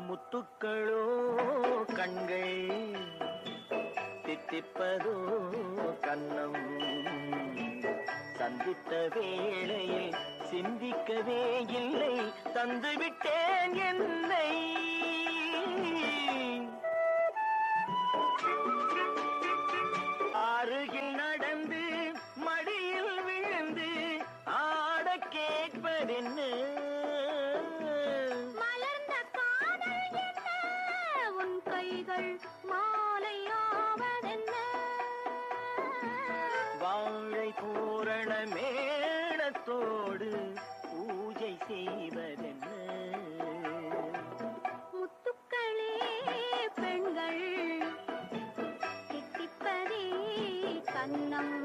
முத்துக்களோ கண்கள் தித்திப்பதோ கன்னம் சந்தித்த வேளையில் சிந்திக்கவே இல்லை தந்துவிட்டேன் என்னை அருகில் நடந்து மடியில் விழுந்து ஆட கேட்பதென்ன மலர்ந்த காதல் என்ன உன் கைகள் மாலையாவதென்ன வாழை பூரண மேளத்தோடு பூஜை செய்வதென்ன முத்துக்களே பெண்கள் தித்திப்பதே கன்னம்